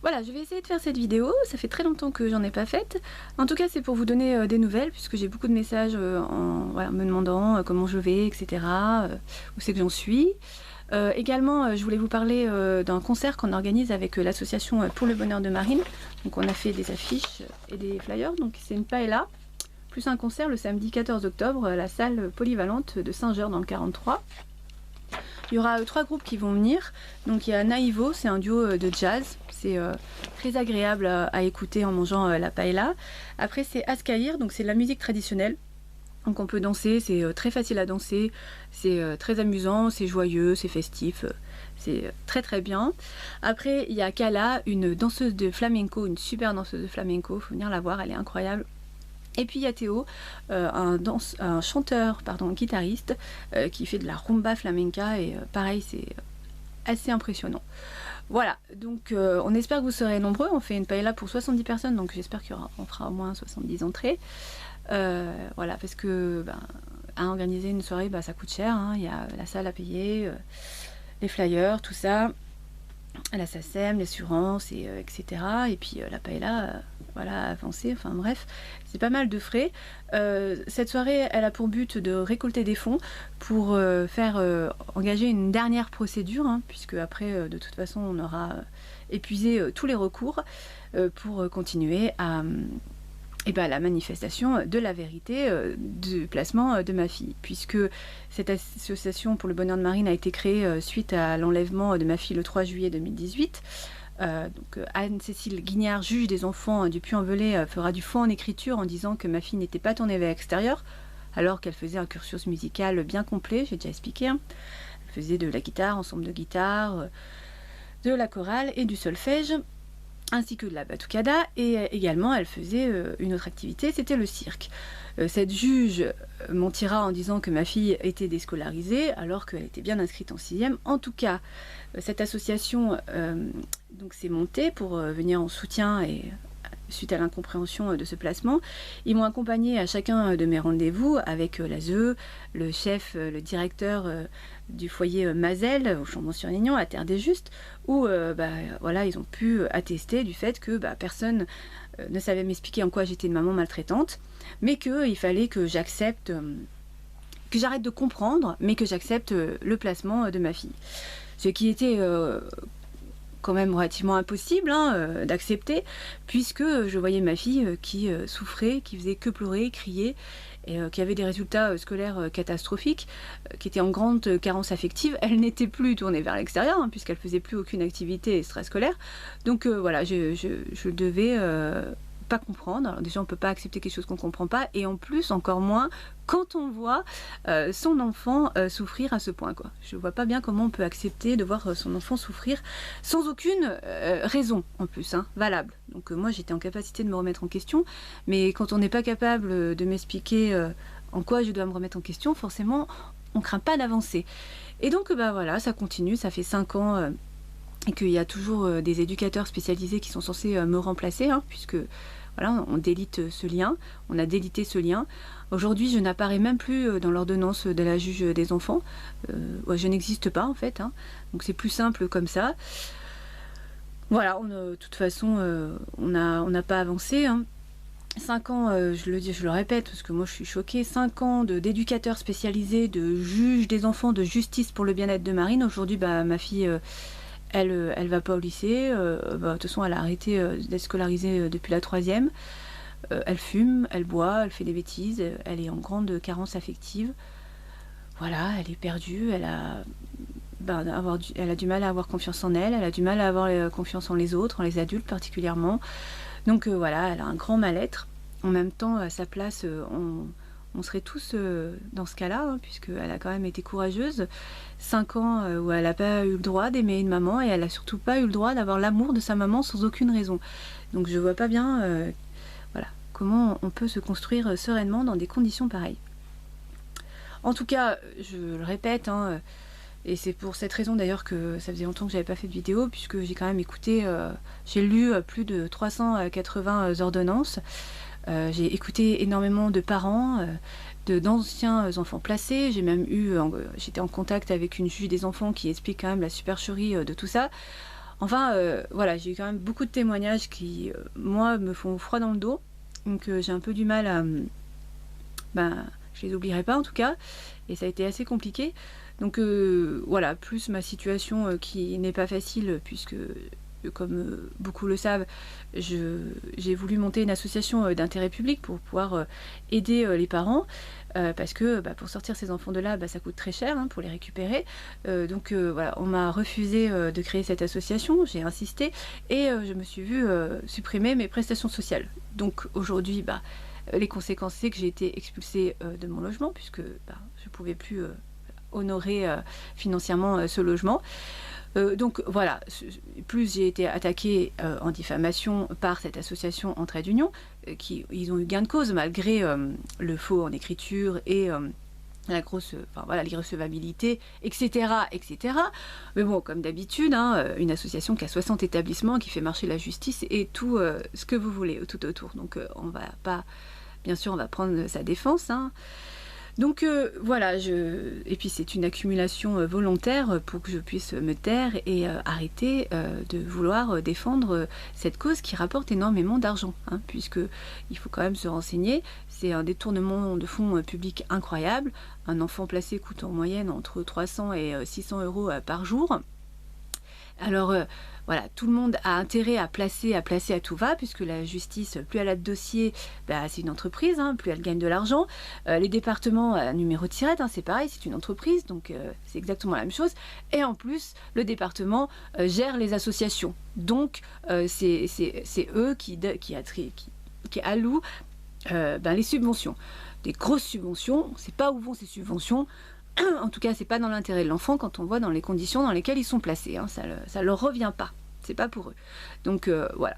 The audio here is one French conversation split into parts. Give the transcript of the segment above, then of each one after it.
Voilà, je vais essayer de faire cette vidéo, ça fait très longtemps que j'en ai pas faite. En tout cas, c'est pour vous donner des nouvelles, puisque j'ai beaucoup de messages voilà, me demandant comment je vais, etc., où c'est que j'en suis. Également, je voulais vous parler d'un concert qu'on organise avec l'association Pour le Bonheur de Marine. Donc on a fait des affiches et des flyers, donc c'est une paella, plus un concert le samedi 14 octobre à la salle polyvalente de Saint-Jean dans le 43. Il y aura 3 groupes qui vont venir. Donc il y a Naivo, c'est un duo de jazz. C'est très agréable à écouter en mangeant la paella. Après c'est Askaïr, donc c'est de la musique traditionnelle. Donc on peut danser, c'est très facile à danser, c'est très amusant, c'est joyeux, c'est festif, c'est très très bien. Après il y a Kala, une danseuse de flamenco, une super danseuse de flamenco, faut venir la voir, elle est incroyable. Et puis il y a Théo, un chanteur, guitariste, qui fait de la rumba flamenca et pareil c'est assez impressionnant. Voilà, donc on espère que vous serez nombreux, on fait une paella pour 70 personnes, donc j'espère qu'on fera au moins 70 entrées. Voilà, parce que à organiser une soirée, ça coûte cher, hein. Il y a la salle à payer, les flyers, tout ça, la SACEM, l'assurance, etc. Et puis la paella, voilà, avancée, enfin bref, c'est pas mal de frais. Cette soirée, elle a pour but de récolter des fonds pour faire engager une dernière procédure, hein, puisque après, de toute façon, on aura épuisé tous les recours pour continuer à la manifestation de la vérité du placement de ma fille, puisque cette association pour le bonheur de Marine a été créée suite à l'enlèvement de ma fille le 3 juillet 2018. Donc Anne-Cécile Guignard, juge des enfants du Puy-en-Velay, fera du faux en écriture en disant que ma fille n'était pas tournée vers l'extérieur, alors qu'elle faisait un cursus musical bien complet, j'ai déjà expliqué, hein. Elle faisait de la guitare, ensemble de guitare, de la chorale et du solfège, ainsi que de la batucada, et également elle faisait une autre activité, c'était le cirque. Cette juge mentira en disant que ma fille était déscolarisée alors qu'elle était bien inscrite en 6e. En tout cas, cette association donc s'est montée pour venir en soutien et suite à l'incompréhension de ce placement. Ils m'ont accompagné à chacun de mes rendez-vous avec l'ASE, le chef, le directeur du foyer Mazel au Chambon-sur-Lignon, à Terre des Justes, où voilà, ils ont pu attester du fait que personne ne savait m'expliquer en quoi j'étais une maman maltraitante, mais qu'il fallait que j'accepte, que j'arrête de comprendre, mais que j'accepte le placement de ma fille. Ce qui était quand même relativement impossible d'accepter, puisque je voyais ma fille qui souffrait, qui faisait que pleurer, crier, et qui avait des résultats scolaires catastrophiques, qui était en grande carence affective. Elle n'était plus tournée vers l'extérieur, hein, puisqu'elle faisait plus aucune activité extrascolaire. Donc voilà, je devais pas comprendre. Alors déjà on peut pas accepter quelque chose qu'on comprend pas, et en plus encore moins quand on voit son enfant souffrir à ce point, quoi. Je vois pas bien comment on peut accepter de voir son enfant souffrir sans aucune raison en plus, hein, valable. Donc moi j'étais en capacité de me remettre en question, mais quand on n'est pas capable de m'expliquer en quoi je dois me remettre en question, forcément on craint pas d'avancer. Et donc voilà, ça continue, ça fait 5 ans et qu'il y a toujours des éducateurs spécialisés qui sont censés me remplacer, hein, puisque voilà, on délite ce lien, on a délité ce lien. Aujourd'hui, je n'apparais même plus dans l'ordonnance de la juge des enfants. Je n'existe pas en fait, hein. Donc c'est plus simple comme ça. Voilà, de toute façon, on n'a pas avancé, hein. 5 ans, je le répète, parce que moi je suis choquée, 5 ans d'éducateurs spécialisés, de juges des enfants, de justice pour le bien-être de Marine. Aujourd'hui, ma fille... elle va pas au lycée, de toute façon elle a arrêté d'être scolarisée depuis la 3e, elle fume, elle boit, elle fait des bêtises, elle est en grande carence affective, voilà, elle est perdue, elle a du mal à avoir confiance en elle, elle a du mal à avoir confiance en les autres, en les adultes particulièrement, donc voilà, elle a un grand mal-être. En même temps, à sa place, on serait tous dans ce cas-là, hein, puisqu'elle a quand même été courageuse. 5 ans où elle n'a pas eu le droit d'aimer une maman, et elle n'a surtout pas eu le droit d'avoir l'amour de sa maman sans aucune raison. Donc je vois pas bien voilà, comment on peut se construire sereinement dans des conditions pareilles. En tout cas, je le répète, hein, et c'est pour cette raison d'ailleurs que ça faisait longtemps que j'avais pas fait de vidéo, puisque j'ai quand même écouté, j'ai lu plus de 380 ordonnances. J'ai écouté énormément de parents, d'anciens enfants placés. J'ai même j'étais en contact avec une juge des enfants qui explique quand même la supercherie de tout ça. Enfin, voilà, j'ai eu quand même beaucoup de témoignages qui, moi, me font froid dans le dos. Donc j'ai un peu du mal à... ben, je les oublierai pas en tout cas. Et ça a été assez compliqué. Donc voilà, plus ma situation qui n'est pas facile puisque, comme beaucoup le savent, j'ai voulu monter une association d'intérêt public pour pouvoir aider les parents. Parce que pour sortir ces enfants de là, ça coûte très cher pour les récupérer. Donc voilà, on m'a refusé de créer cette association, j'ai insisté et je me suis vue supprimer mes prestations sociales. Donc aujourd'hui, les conséquences, c'est que j'ai été expulsée de mon logement puisque je ne pouvais plus honorer financièrement ce logement. Donc voilà, plus j'ai été attaquée en diffamation par cette association Entraide Union, ils ont eu gain de cause malgré le faux en écriture et la grosse, l'irrecevabilité, etc., etc. Mais bon, comme d'habitude, une association qui a 60 établissements, qui fait marcher la justice et tout ce que vous voulez tout autour. Donc on va pas, bien sûr, on va prendre sa défense, Donc voilà, et puis c'est une accumulation volontaire pour que je puisse me taire et arrêter de vouloir défendre cette cause qui rapporte énormément d'argent, puisque il faut quand même se renseigner, c'est un détournement de fonds publics incroyable, un enfant placé coûte en moyenne entre 300 et 600 euros par jour. Alors voilà, tout le monde a intérêt à placer à tout va, puisque la justice, plus elle a de dossiers, c'est une entreprise, plus elle gagne de l'argent. Les départements, numéro de SIRET, c'est pareil, c'est une entreprise, donc c'est exactement la même chose. Et en plus, le département gère les associations. Donc c'est eux qui allouent les subventions. Des grosses subventions, on ne sait pas où vont ces subventions. En tout cas, c'est pas dans l'intérêt de l'enfant quand on voit dans les conditions dans lesquelles ils sont placés. Ça leur revient pas. C'est pas pour eux. Donc voilà.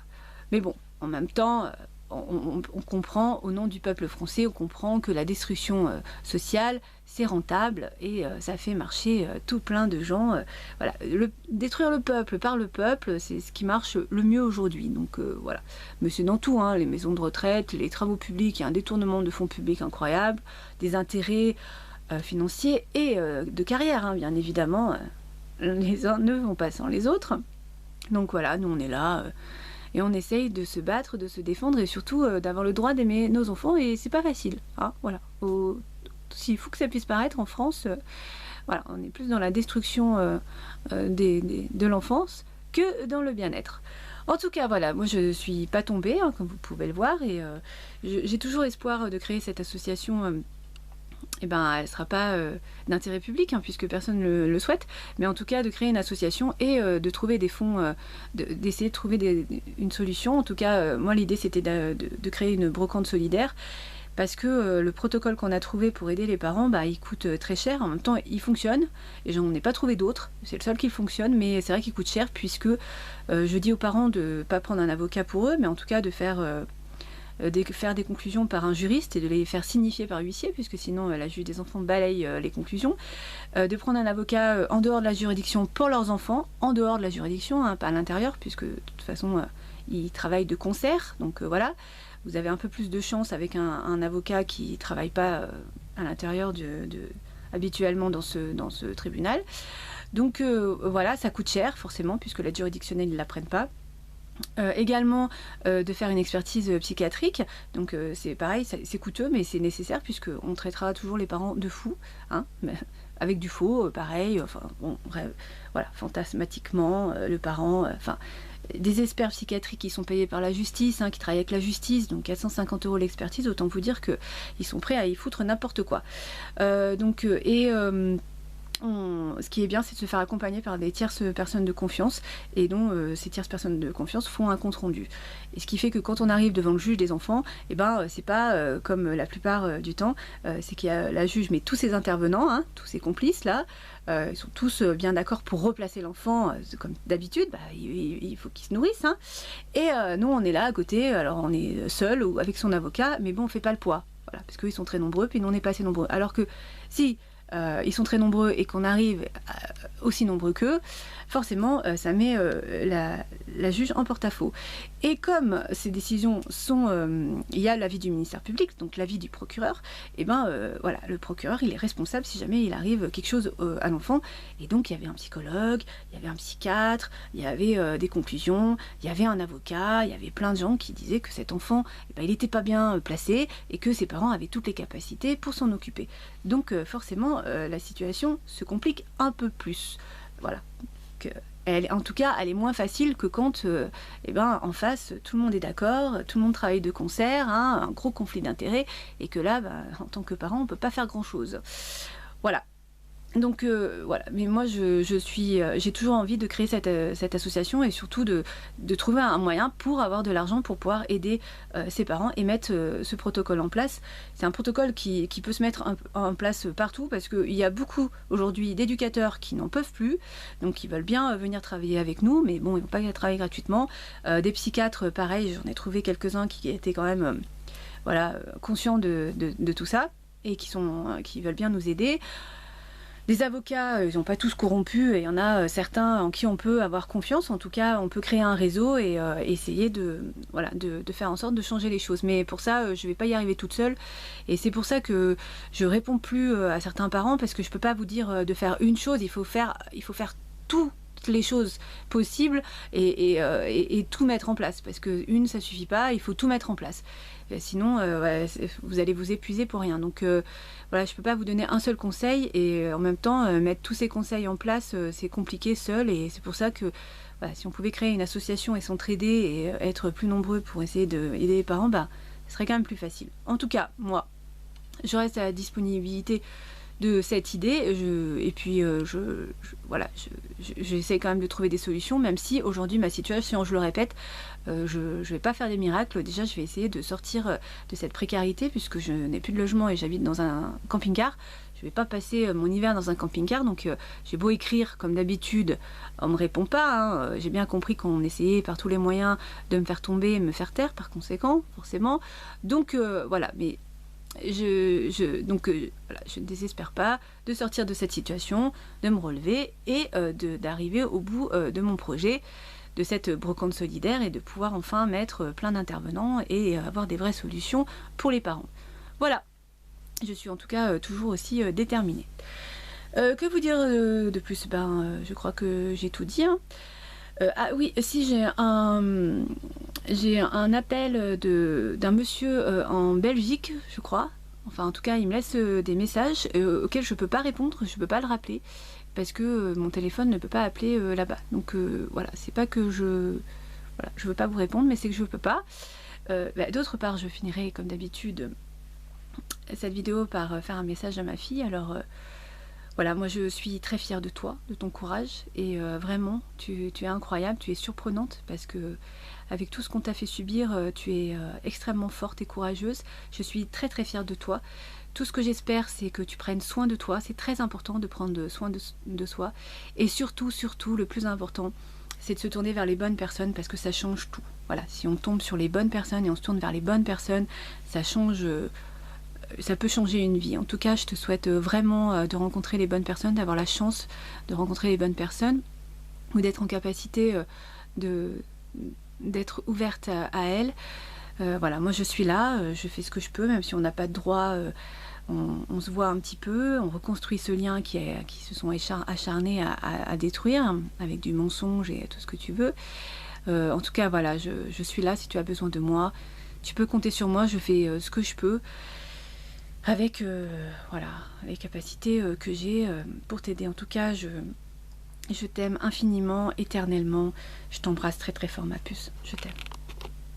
Mais bon, en même temps, on comprend, au nom du peuple français, on comprend que la destruction sociale, c'est rentable et ça fait marcher tout plein de gens. Voilà. Détruire le peuple par le peuple, c'est ce qui marche le mieux aujourd'hui. Donc voilà. Mais c'est dans tout, les maisons de retraite, les travaux publics, il y a un détournement de fonds publics incroyable, des intérêts financiers et de carrière, bien évidemment. Les uns ne vont pas sans les autres. Donc voilà, nous on est là et on essaye de se battre, de se défendre et surtout d'avoir le droit d'aimer nos enfants et c'est pas facile. Voilà. S'il faut que ça puisse paraître en France, voilà, on est plus dans la destruction de l'enfance que dans le bien-être. En tout cas, voilà, moi je suis pas tombée, comme vous pouvez le voir, et j'ai toujours espoir de créer cette association. Elle ne sera pas d'intérêt public, puisque personne ne le souhaite, mais en tout cas de créer une association et de trouver des fonds, d'essayer de trouver une solution. En tout cas, moi l'idée c'était de créer une brocante solidaire, parce que le protocole qu'on a trouvé pour aider les parents, il coûte très cher, en même temps il fonctionne, et j'en ai pas trouvé d'autres, c'est le seul qui fonctionne, mais c'est vrai qu'il coûte cher, puisque je dis aux parents de ne pas prendre un avocat pour eux, mais en tout cas de faire des conclusions par un juriste et de les faire signifier par huissier, puisque sinon la juge des enfants balaye les conclusions, de prendre un avocat en dehors de la juridiction pour leurs enfants, en dehors de la juridiction, pas à l'intérieur, puisque de toute façon ils travaillent de concert, donc voilà, vous avez un peu plus de chance avec un avocat qui ne travaille pas à l'intérieur habituellement dans ce tribunal. Donc voilà, ça coûte cher forcément, puisque l'aide juridictionnelle ils ne la prennent pas. Également de faire une expertise psychiatrique, donc c'est pareil, c'est coûteux mais c'est nécessaire puisqu'on traitera toujours les parents de fous, avec du faux, pareil, voilà, fantasmatiquement, le parent, des experts psychiatriques qui sont payés par la justice, qui travaillent avec la justice, donc 450 € l'expertise, autant vous dire qu'ils sont prêts à y foutre n'importe quoi. Ce qui est bien, c'est de se faire accompagner par des tierces personnes de confiance et dont ces tierces personnes de confiance font un compte rendu. Et ce qui fait que quand on arrive devant le juge des enfants, c'est pas comme la plupart du temps, c'est qu'il y a la juge, mais tous ses intervenants, tous ses complices là, ils sont tous bien d'accord pour replacer l'enfant, comme d'habitude, il faut qu'il se nourrisse. Et nous, on est là à côté, alors on est seul ou avec son avocat, mais bon, on fait pas le poids, voilà, parce qu'ils sont très nombreux, puis nous, on n'est pas assez nombreux. Alors que si ils sont très nombreux et qu'on arrive aussi nombreux qu'eux, forcément ça met la juge en porte-à-faux. Et comme ces décisions sont... il y a l'avis du ministère public, donc l'avis du procureur, et ben voilà, le procureur, il est responsable si jamais il arrive quelque chose à l'enfant. Et donc, il y avait un psychologue, il y avait un psychiatre, il y avait des conclusions, il y avait un avocat, il y avait plein de gens qui disaient que cet enfant, eh ben, il n'était pas bien placé et que ses parents avaient toutes les capacités pour s'en occuper. Donc, forcément, la situation se complique un peu plus. Voilà. En tout cas, elle est moins facile que quand eh ben, en face, tout le monde est d'accord, tout le monde travaille de concert, hein, un gros conflit d'intérêts, et que là, bah, en tant que parent, on ne peut pas faire grand-chose. Voilà. Donc voilà, mais moi j'ai toujours envie de créer cette association et surtout de trouver un moyen pour avoir de l'argent pour pouvoir aider ses parents et mettre ce protocole en place. C'est un protocole qui peut se mettre en place partout parce qu'il y a beaucoup aujourd'hui d'éducateurs qui n'en peuvent plus, donc ils veulent bien venir travailler avec nous, mais bon, ils ne vont pas travailler gratuitement. Des psychiatres, pareil, j'en ai trouvé quelques-uns qui étaient quand même voilà, conscients de tout ça et qui veulent bien nous aider. Les avocats, ils n'ont pas tous corrompu et il y en a certains en qui on peut avoir confiance. En tout cas, on peut créer un réseau et essayer voilà, de faire en sorte de changer les choses. Mais pour ça, je ne vais pas y arriver toute seule. Et c'est pour ça que je ne réponds plus à certains parents parce que je ne peux pas vous dire de faire une chose. Il faut faire toutes les choses possibles et tout mettre en place. Parce qu'une, ça ne suffit pas, il faut tout mettre en place. Sinon, ouais, vous allez vous épuiser pour rien. Donc voilà, je ne peux pas vous donner un seul conseil et en même temps, mettre tous ces conseils en place, c'est compliqué seul. Et c'est pour ça que voilà, si on pouvait créer une association et s'entraider et être plus nombreux pour essayer d'aider les parents, bah, ce serait quand même plus facile. En tout cas, moi, je reste à la disponibilité de cette idée et puis voilà, j'essaie quand même de trouver des solutions, même si aujourd'hui ma situation, je le répète, je ne vais pas faire des miracles. Déjà, je vais essayer de sortir de cette précarité puisque je n'ai plus de logement et j'habite dans un camping-car. Je ne vais pas passer mon hiver dans un camping-car, donc j'ai beau écrire comme d'habitude, on ne me répond pas. Hein. J'ai bien compris qu'on essayait par tous les moyens de me faire tomber et me faire taire par conséquent, forcément. Donc voilà, mais donc voilà, je ne désespère pas de sortir de cette situation, de me relever et d'arriver au bout de mon projet, de cette brocante solidaire et de pouvoir enfin mettre plein d'intervenants et avoir des vraies solutions pour les parents. Voilà, je suis en tout cas toujours aussi déterminée. Que vous dire de plus? Je crois que j'ai tout dit. Hein. Ah oui, si j'ai un appel d'un monsieur en Belgique, je crois. Enfin, en tout cas, il me laisse des messages auxquels je ne peux pas répondre, je ne peux pas le rappeler, parce que mon téléphone ne peut pas appeler là-bas. Donc voilà, c'est pas que je... Voilà, je veux pas vous répondre, mais c'est que je ne peux pas. D'autre part, je finirai comme d'habitude cette vidéo par faire un message à ma fille. Alors... Voilà, moi je suis très fière de toi, de ton courage et vraiment tu es incroyable, tu es surprenante parce que avec tout ce qu'on t'a fait subir, tu es extrêmement forte et courageuse. Je suis très très fière de toi. Tout ce que j'espère c'est que tu prennes soin de toi, c'est très important de prendre soin de soi et surtout le plus important c'est de se tourner vers les bonnes personnes parce que ça change tout. Voilà, si on tombe sur les bonnes personnes et on se tourne vers les bonnes personnes, ça change... ça peut changer une vie. En tout cas, je te souhaite vraiment de rencontrer les bonnes personnes, d'avoir la chance de rencontrer les bonnes personnes ou d'être en capacité d'être ouverte à elles. Voilà, moi je suis là, je fais ce que je peux, même si on n'a pas de droit, on se voit un petit peu, on reconstruit ce lien qui se sont acharnés à détruire avec du mensonge et tout ce que tu veux. En tout cas, voilà, je suis là si tu as besoin de moi. Tu peux compter sur moi, je fais ce que je peux. Avec voilà, les capacités que j'ai pour t'aider. En tout cas, je t'aime infiniment, éternellement. Je t'embrasse très très fort ma puce. Je t'aime.